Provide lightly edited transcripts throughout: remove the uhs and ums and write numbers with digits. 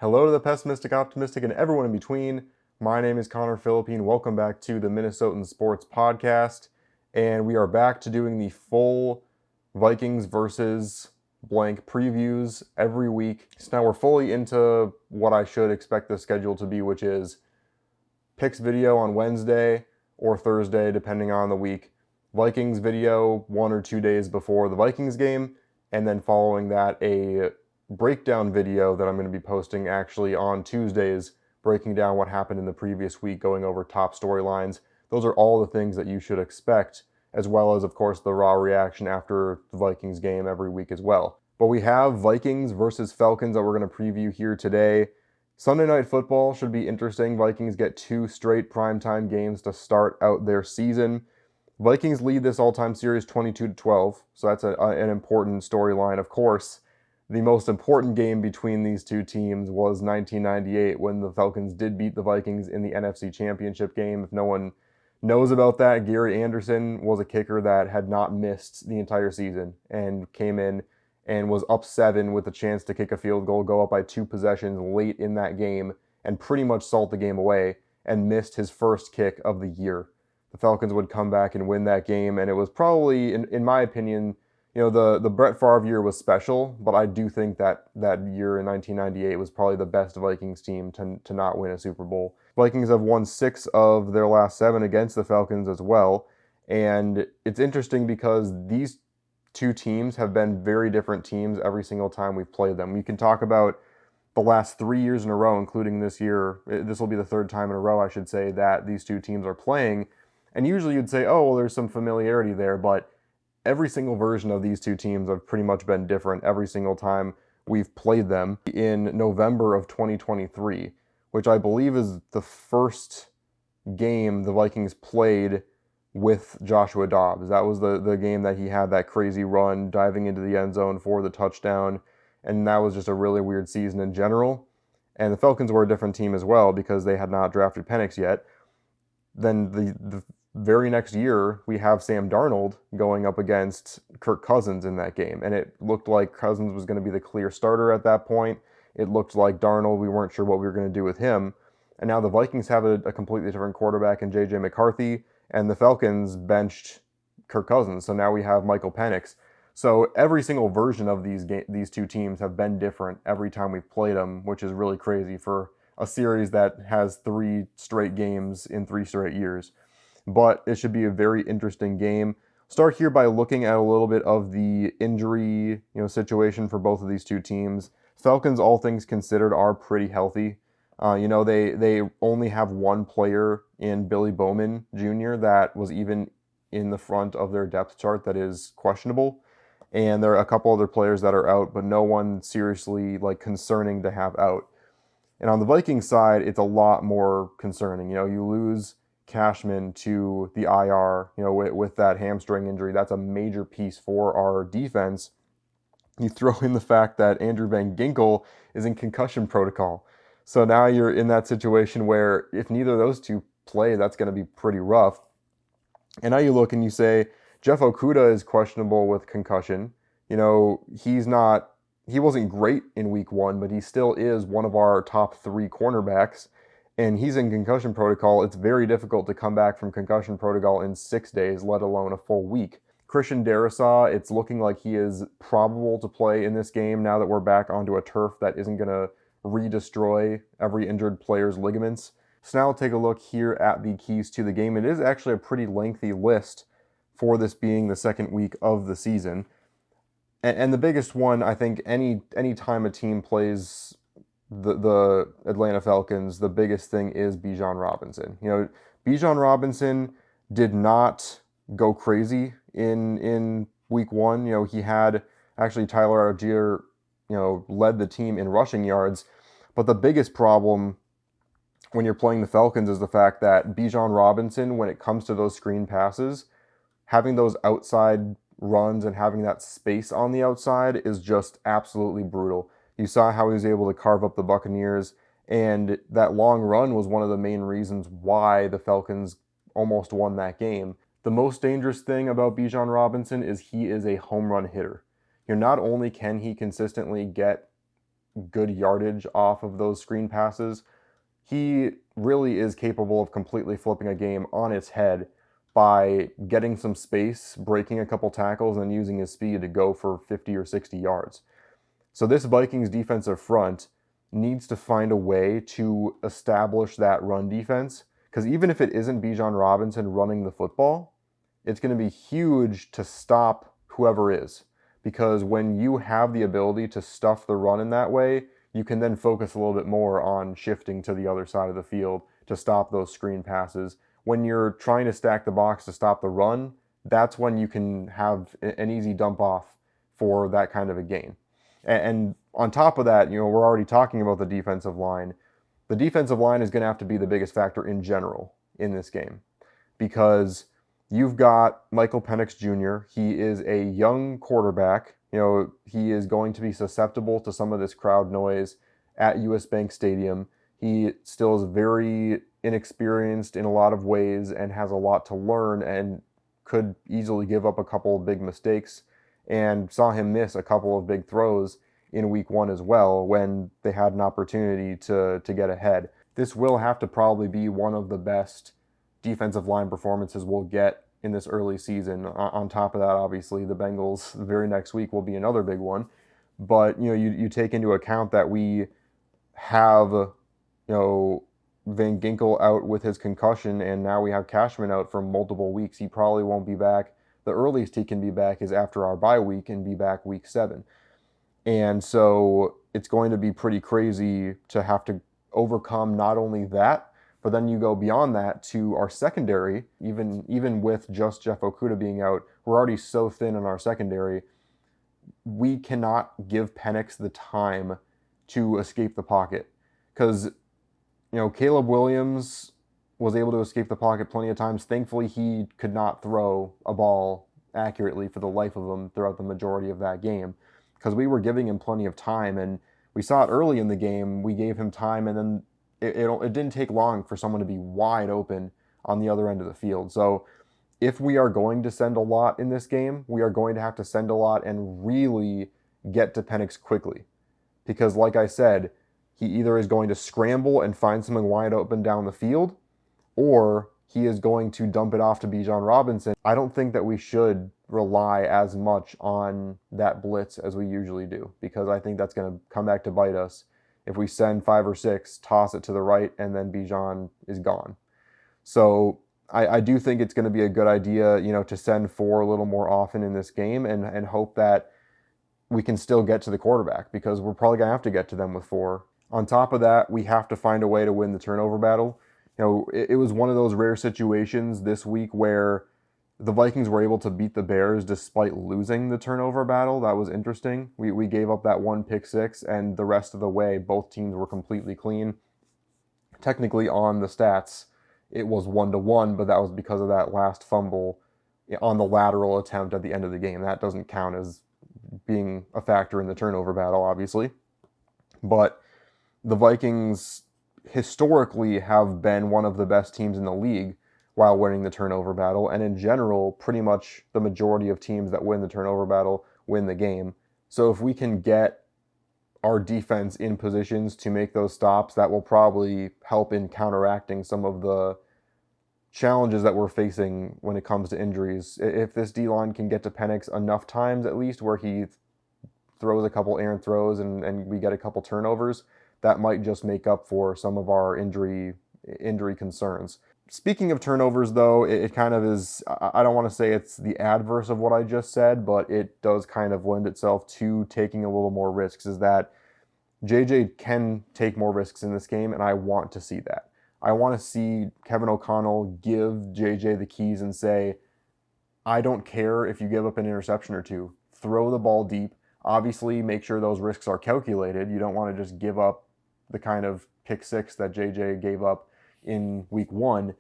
Hello to the pessimistic, optimistic, and everyone in between. My name is Connor Philippine. Welcome back to the Minnesotan Sports Podcast. And we are back to doing the full Vikings versus blank previews every week. So now we're fully into what I should expect the schedule to be, which is picks video on Wednesday or Thursday, depending on the week. Vikings video 1 or 2 days before the Vikings game. And then following that, a breakdown video that I'm going to be posting actually on Tuesdays, breaking down what happened in the previous week, going over top storylines. Those are all the things that you should expect, as well as, of course, the raw reaction after the Vikings game every week as well. But we have Vikings versus Falcons that we're going to preview here today. Sunday Night Football should be interesting. Vikings get 2 straight primetime games to start out their season. Vikings lead this all-time series 22-12, so that's an important storyline, of course. The most important game between these two teams was 1998 when the Falcons did beat the Vikings in the NFC Championship game. If no one knows about that, Gary Anderson was a kicker that had not missed the entire season and came in and was up 7 with a chance to kick a field goal, go up by 2 possessions late in that game, and pretty much salt the game away, and missed his first kick of the year. The Falcons would come back and win that game, and it was probably, in my opinion, the Brett Favre year was special, but I do think that year in 1998 was probably the best Vikings team to not win a Super Bowl. Vikings have won 6 of their last 7 against the Falcons as well, and it's interesting because these two teams have been very different teams every single time we've played them. We can talk about the last 3 years in a row, including this year. This will be the 3rd time in a row, I should say, that these two teams are playing, and usually you'd say, oh, well, there's some familiarity there, but every single version of these two teams have pretty much been different every single time we've played them. In November of 2023, which I believe is the first game the Vikings played with Joshua Dobbs. That was the game that he had that crazy run, diving into the end zone for the touchdown, and that was just a really weird season in general. And the Falcons were a different team as well because they had not drafted Penix yet. Then the very next year, we have Sam Darnold going up against Kirk Cousins in that game. And it looked like Cousins was going to be the clear starter at that point. It looked like Darnold, we weren't sure what we were going to do with him. And now the Vikings have a completely different quarterback in J.J. McCarthy, and the Falcons benched Kirk Cousins. So now we have Michael Penix. So every single version of these two teams have been different every time we've played them, which is really crazy for a series that has 3 straight games in 3 straight years. But it should be a very interesting game. Start here by looking at a little bit of the injury, situation for both of these two teams. Falcons, all things considered, are pretty healthy. They only have one player in Billy Bowman Jr. that was even in the front of their depth chart that is questionable. And there are a couple other players that are out, but no one seriously concerning to have out. And on the Vikings side, it's a lot more concerning. You lose Cashman to the IR, with that hamstring injury. That's a major piece for our defense. You throw in the fact that Andrew Van Ginkel is in concussion protocol. So now you're in that situation where if neither of those two play, that's going to be pretty rough. And now you look and you say, Jeff Okudah is questionable with concussion. He wasn't great in week 1, but he still is one of our top 3 cornerbacks. And he's in concussion protocol. It's very difficult to come back from concussion protocol in 6 days, let alone a full week. Christian Darrisaw, it's looking like he is probable to play in this game now that we're back onto a turf that isn't going to re-destroy every injured player's ligaments. So now we'll take a look here at the keys to the game. It is actually a pretty lengthy list for this being the second week of the season. And the biggest one, I think, any time a team plays the Atlanta Falcons, the biggest thing is Bijan Robinson. Bijan Robinson did not go crazy in week 1. He had actually Tyler Algier, led the team in rushing yards. But the biggest problem when you're playing the Falcons is the fact that Bijan Robinson, when it comes to those screen passes, having those outside runs and having that space on the outside is just absolutely brutal. You saw how he was able to carve up the Buccaneers, and that long run was one of the main reasons why the Falcons almost won that game. The most dangerous thing about Bijan Robinson is he is a home run hitter. Not only can he consistently get good yardage off of those screen passes. He really is capable of completely flipping a game on its head by getting some space, breaking a couple tackles, and using his speed to go for 50 or 60 yards. So this Vikings defensive front needs to find a way to establish that run defense, because even if it isn't Bijan Robinson running the football, it's going to be huge to stop whoever is. Because when you have the ability to stuff the run in that way, you can then focus a little bit more on shifting to the other side of the field to stop those screen passes. When you're trying to stack the box to stop the run, that's when you can have an easy dump off for that kind of a gain. And on top of that, we're already talking about the defensive line. The defensive line is going to have to be the biggest factor in general in this game, because you've got Michael Penix Jr. He is a young quarterback. He is going to be susceptible to some of this crowd noise at US Bank Stadium. He still is very inexperienced in a lot of ways and has a lot to learn and could easily give up a couple of big mistakes, and saw him miss a couple of big throws in week 1 as well when they had an opportunity to get ahead. This will have to probably be one of the best defensive line performances we'll get in this early season. On top of that, obviously, the Bengals the very next week will be another big one. But you take into account that we have Van Ginkel out with his concussion, and now we have Cashman out for multiple weeks. He probably won't be back. The earliest he can be back is after our bye week and be back week 7. And so it's going to be pretty crazy to have to overcome not only that, but then you go beyond that to our secondary. Even with just Jeff Okudah being out, we're already so thin in our secondary. We cannot give Penix the time to escape the pocket, because Caleb Williams was able to escape the pocket plenty of times. Thankfully, he could not throw a ball accurately for the life of him throughout the majority of that game, because we were giving him plenty of time. And we saw it early in the game. We gave him time, and then it didn't take long for someone to be wide open on the other end of the field. So if we are going to send a lot in this game, we are going to have to send a lot and really get to Penix quickly. Because like I said, he either is going to scramble and find something wide open down the field, or he is going to dump it off to Bijan Robinson. I don't think that we should rely as much on that blitz as we usually do, because I think that's going to come back to bite us if we send 5 or 6, toss it to the right, and then Bijan is gone. So I do think it's going to be a good idea, to send 4 a little more often in this game, and hope that we can still get to the quarterback, because we're probably going to have to get to them with 4. On top of that, we have to find a way to win the turnover battle. It was one of those rare situations this week where the Vikings were able to beat the Bears despite losing the turnover battle. That was interesting. We gave up that 1 pick 6, and the rest of the way, both teams were completely clean. Technically, on the stats, it was 1-1, but that was because of that last fumble on the lateral attempt at the end of the game. That doesn't count as being a factor in the turnover battle, obviously. But the Vikings historically have been one of the best teams in the league while winning the turnover battle, and in general, pretty much the majority of teams that win the turnover battle win the game. So if we can get our defense in positions to make those stops, that will probably help in counteracting some of the challenges that we're facing when it comes to injuries. If this D-line can get to Penix enough times, at least, where he throws a couple errant throws and we get a couple turnovers, that might just make up for some of our injury concerns. Speaking of turnovers, though, it kind of is, I don't want to say it's the adverse of what I just said, but it does kind of lend itself to taking a little more risks, is that JJ can take more risks in this game, and I want to see that. I want to see Kevin O'Connell give JJ the keys and say, I don't care if you give up an interception or 2. Throw the ball deep. Obviously, make sure those risks are calculated. You don't want to just give up the kind of pick 6 that JJ gave up in week 1,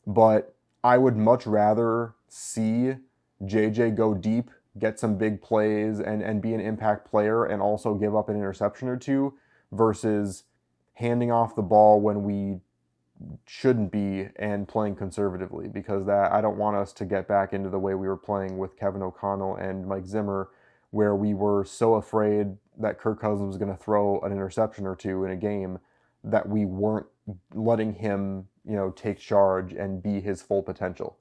but I would much rather see JJ go deep, get some big plays, and be an impact player, and also give up an interception or 2, versus handing off the ball when we shouldn't be and playing conservatively, because that I don't want us to get back into the way we were playing with Kevin O'Connell and Mike Zimmer, where we were so afraid that Kirk Cousins was going to throw an interception or two in a game that we weren't letting him, take charge and be his full potential.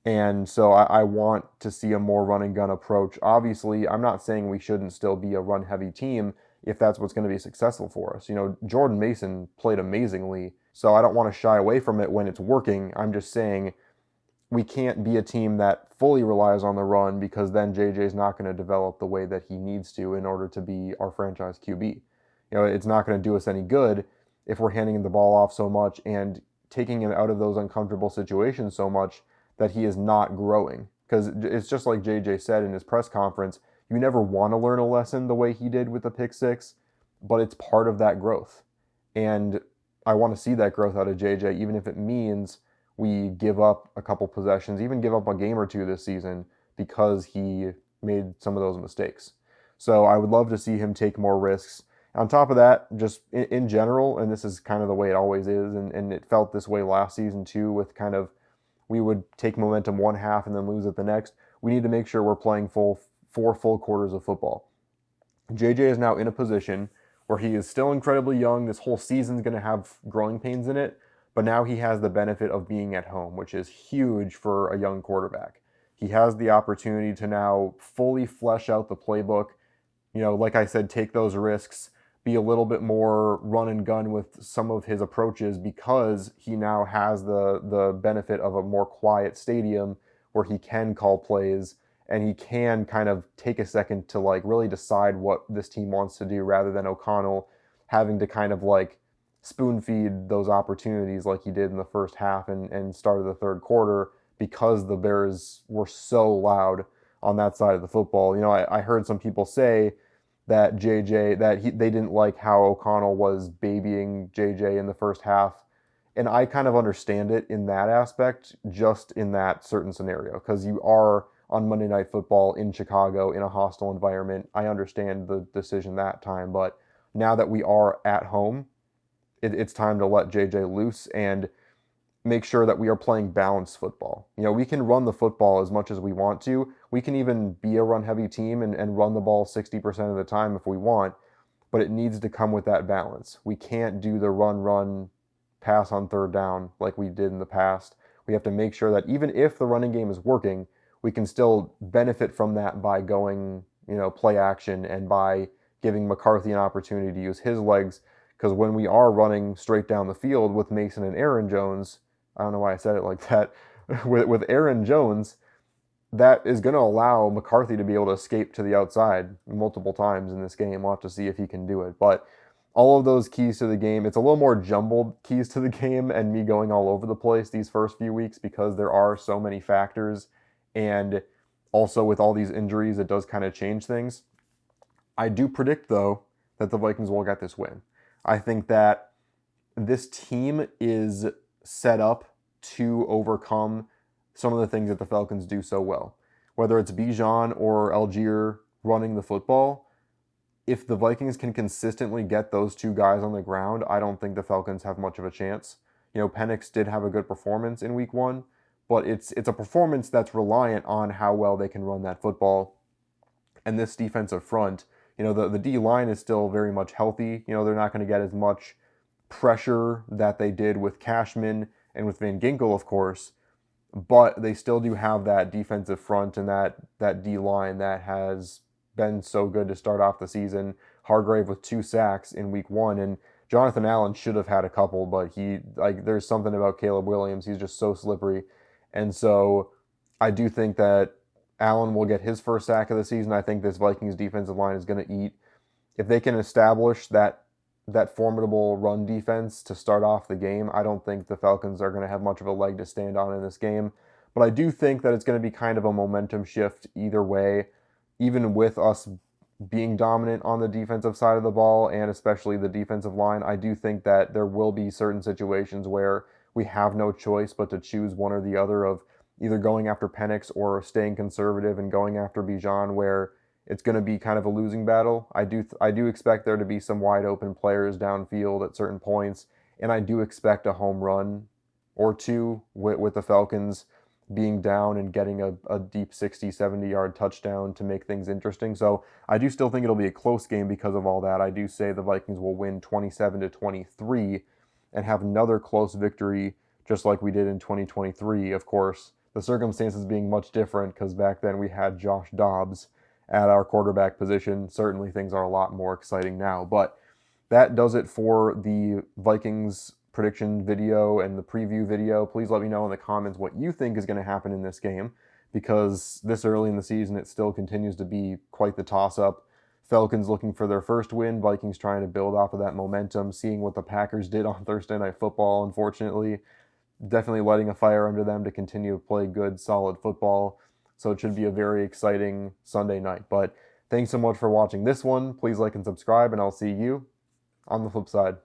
And so I want to see a more run and gun approach. Obviously, I'm not saying we shouldn't still be a run heavy team if that's what's going to be successful for us. Jordan Mason played amazingly, so I don't want to shy away from it when it's working. I'm just saying we can't be a team that fully relies on the run, because then JJ's not going to develop the way that he needs to in order to be our franchise QB. It's not going to do us any good if we're handing him the ball off so much and taking him out of those uncomfortable situations so much that he is not growing. Because it's just like JJ said in his press conference, you never want to learn a lesson the way he did with the pick six, but it's part of that growth. And I want to see that growth out of JJ, even if it means we give up a couple possessions, even give up a game or two this season because he made some of those mistakes. So I would love to see him take more risks. On top of that, just in general, and this is kind of the way it always is, and it felt this way last season too, with kind of we would take momentum one half and then lose it the next. We need to make sure we're playing four full quarters of football. JJ is now in a position where he is still incredibly young. This whole season's going to have growing pains in it, but now he has the benefit of being at home, which is huge for a young quarterback. He has the opportunity to now fully flesh out the playbook. Like I said, take those risks, be a little bit more run and gun with some of his approaches, because he now has the benefit of a more quiet stadium where he can call plays and he can kind of take a second to really decide what this team wants to do, rather than O'Connell having to kind of spoon feed those opportunities like he did in the first half and start of the third quarter, because the Bears were so loud on that side of the football. I heard some people say that they didn't like how O'Connell was babying JJ in the first half. And I kind of understand it in that aspect, just in that certain scenario, because you are on Monday Night Football in Chicago in a hostile environment. I understand the decision that time, but now that we are at home, it's time to let JJ loose and make sure that we are playing balanced football. We can run the football as much as we want to. We can even be a run-heavy team and run the ball 60% of the time if we want, but it needs to come with that balance. We can't do the run, pass on third down like we did in the past. We have to make sure that even if the running game is working, we can still benefit from that by going, play action, and by giving McCarthy an opportunity to use his legs. Because when we are running straight down the field with Mason and Aaron Jones, I don't know why I said it like that, with Aaron Jones, that is going to allow McCarthy to be able to escape to the outside multiple times in this game. We'll have to see if he can do it. But all of those keys to the game, it's a little more jumbled keys to the game, and me going all over the place these first few weeks because there are so many factors. And also with all these injuries, it does kind of change things. I do predict, though, that the Vikings will get this win. I think that this team is set up to overcome some of the things that the Falcons do so well. Whether it's Bijan or Algier running the football, if the Vikings can consistently get those two guys on the ground, I don't think the Falcons have much of a chance. Penix did have a good performance in week one, but it's a performance that's reliant on how well they can run that football. And this defensive front, the D line is still very much healthy. They're not going to get as much pressure that they did with Cashman and with Van Ginkel, of course, but they still do have that defensive front and that D line that has been so good to start off the season. Hargrave with 2 sacks in week one, and Jonathan Allen should have had a couple, but there's something about Caleb Williams. He's just so slippery. And so I do think that Allen will get his first sack of the season. I think this Vikings defensive line is going to eat. If they can establish that formidable run defense to start off the game, I don't think the Falcons are going to have much of a leg to stand on in this game. But I do think that it's going to be kind of a momentum shift either way, even with us being dominant on the defensive side of the ball and especially the defensive line. I do think that there will be certain situations where we have no choice but to choose one or the other of either going after Penix or staying conservative and going after Bijan, where it's going to be kind of a losing battle. I do expect there to be some wide open players downfield at certain points, and I do expect a home run or two with the Falcons being down and getting a deep 60, 70-yard touchdown to make things interesting. So I do still think it'll be a close game because of all that. I do say the Vikings will win 27-23 and have another close victory just like we did in 2023. Of course, the circumstances being much different because back then we had Josh Dobbs at our quarterback position. Certainly things are a lot more exciting now. But that does it for the Vikings prediction video and the preview video. Please let me know in the comments what you think is going to happen in this game, because this early in the season it still continues to be quite the toss-up. Falcons looking for their first win, Vikings trying to build off of that momentum, seeing what the Packers did on Thursday Night Football, unfortunately. Definitely lighting a fire under them to continue to play good, solid football. So it should be a very exciting Sunday night. But thanks so much for watching this one. Please like and subscribe, and I'll see you on the flip side.